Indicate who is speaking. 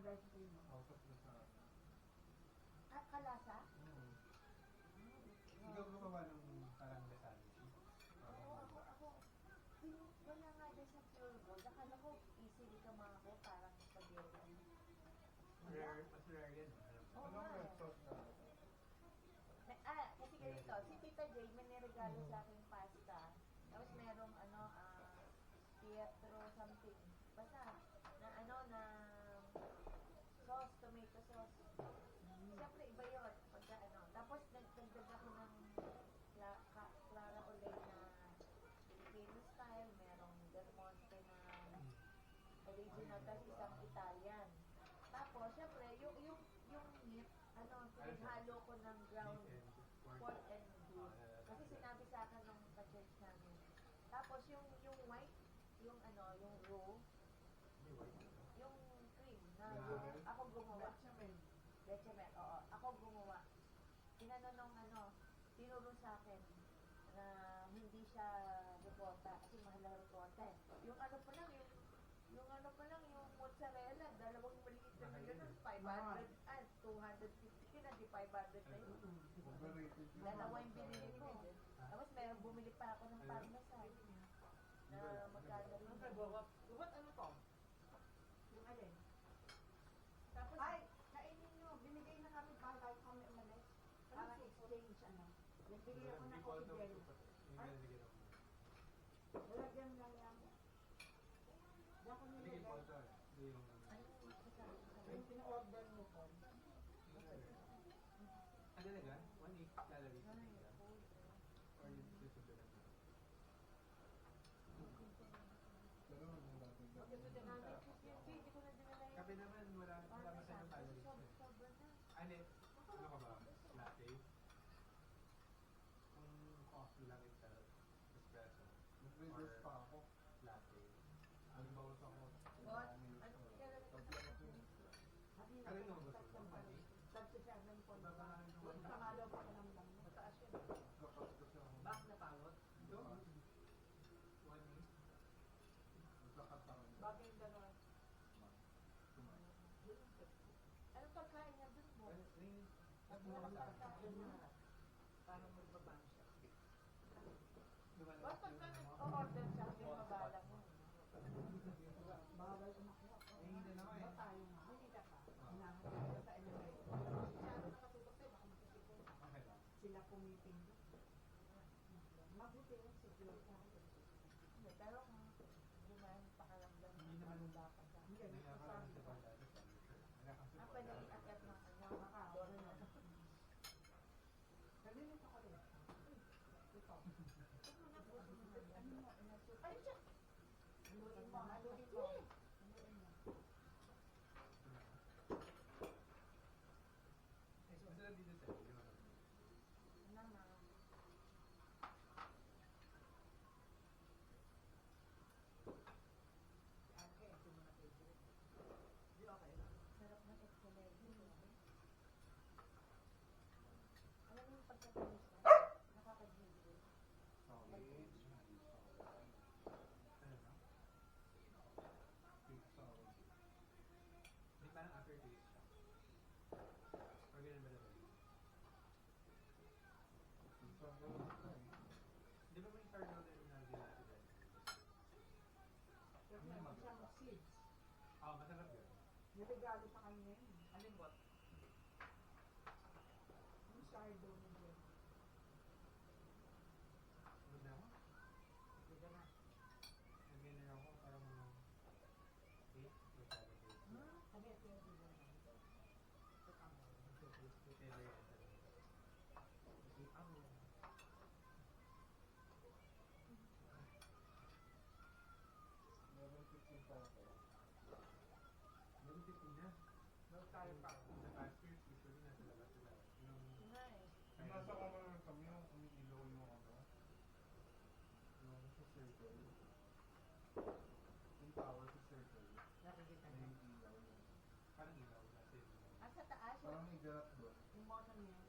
Speaker 1: ice cream mo.
Speaker 2: Out na sa...
Speaker 3: At kalasa?
Speaker 2: Oo. Ikaw gumawa ng parang lasagna.
Speaker 3: Oo, ako. Wala nga din sa pure gold. Akala ko easily ka mga parang spaghetti.
Speaker 2: Rare, mas rare yan.
Speaker 3: Oo
Speaker 2: Anong
Speaker 3: nga
Speaker 2: red
Speaker 3: eh.
Speaker 2: sauce na?
Speaker 3: Kasi ganito, si Tita Jane may niregalo sa aking pasta. Tapos merong Pietro something. Basta, na sauce, tomato sauce. Siyempre, iba yun. Pagka Tapos, nagdagdag ako ng Clara Olay na Filipino style. Merong Del Monte na original, tapos isang Italian. Tapos, siyempre, yung meat, pinaghalo ko ng ground pork and beef. Kasi sinabi sa akin nung ka-church namin. Tapos, yung white, yung raw, yung cream na ako gumawa. Bechamel, oo. Ako gumawa. Tinuro sa akin na hindi siya ricotta kasi mahal na ricotta. Yung mozzarella, dalawang maliit na ganun, 500, 250 na, di 500 na yun. Dalawa yung binili ko. Tapos meron bumili pa ako ng parmesan na magkano rin.
Speaker 1: What ano to? Yung alin? Tapos, ay, kainin nyo. Binigay na kami para kami umalis. Para exchange Nagbigay ako ng coffee gel. Lalagyan lang yan. Diyan ko nilagay. Yung pina-order mo po.
Speaker 2: Talaga? 1/8 calories na nila? Or yung susunod na? Kape naman, wala masyadong calories na. Ano ka ba? Latte? Kung coffee lang itself, espresso, or latte. Ang bawas ako. Ano yung bawas ako? Honey?
Speaker 1: 37 po. Pangalaw pa ko lang lang. Mataas yun. Back na pawot?
Speaker 2: Ito? 1/8?
Speaker 1: Bagay yung gano'n.
Speaker 3: Anong pagkain niya dun mo?
Speaker 1: Parang magbabang siya.
Speaker 3: Ba't pag nag-order siya, may mabalang mo?
Speaker 1: Bawal umakyat.
Speaker 2: Hindi na ako eh.
Speaker 1: Tayo nga. Hindi ka pa. Hinahanap ka sa elevator. Masyado nakatutok sa'yo, baka magkasipon.
Speaker 2: Okay lang.
Speaker 1: Sila pumiting doon. Mabuti yung secure ka.
Speaker 3: Hindi, pero kung hindi mo yung pakaramdam
Speaker 2: Hindi naman
Speaker 3: dapat ka.
Speaker 1: Hindi,
Speaker 2: May nakakaroon sa
Speaker 1: nagsasabi ka.
Speaker 2: pagdalo.
Speaker 3: Pwede i-attend ng
Speaker 1: Nakakaon na. Nalilit ako rin. Ito.
Speaker 3: Ay, siya!
Speaker 1: Haluin mo, haluin mo. Haluin mo.
Speaker 2: Masarap dito sa iyo.
Speaker 3: Nama.
Speaker 1: Ate, ito mo na favorite. Di okay lang.
Speaker 3: Sarap ng excellent. Alam mo yung pagkatamis na? Nakakagigil.
Speaker 2: Solid. Ano na? Big solid. May parang aftertaste siya. Or ganun ba naman? Di ba may turtle din na ginagawa?
Speaker 1: Kasi meron siyang seeds.
Speaker 2: Masarap yun.
Speaker 1: Niregalo sa kanya yun.
Speaker 3: Alin bot?
Speaker 1: Yung sardo ni Jen.
Speaker 2: Ano na ako?
Speaker 1: Diba na?
Speaker 2: Nag-ganyan ako parang mga 8 or 7 days.
Speaker 1: Sabi ito yung diba na. Ito kamo.
Speaker 2: Ever yan talaga. Meron 15 pa ako. Meron 15 na?
Speaker 1: Meron tayo pa.
Speaker 2: Sa past years, usually nasa labas sila. Yung
Speaker 3: Nice.
Speaker 4: Nasa ka naman kami yung umiilaw yung
Speaker 2: yung sa circle. Yung tower sa circle.
Speaker 1: Nakikita
Speaker 2: May
Speaker 1: niya.
Speaker 2: ilaw yun. Parang ilaw kasi.
Speaker 3: Sa taas,
Speaker 4: parang may garat doon.
Speaker 1: Yung bottom niya.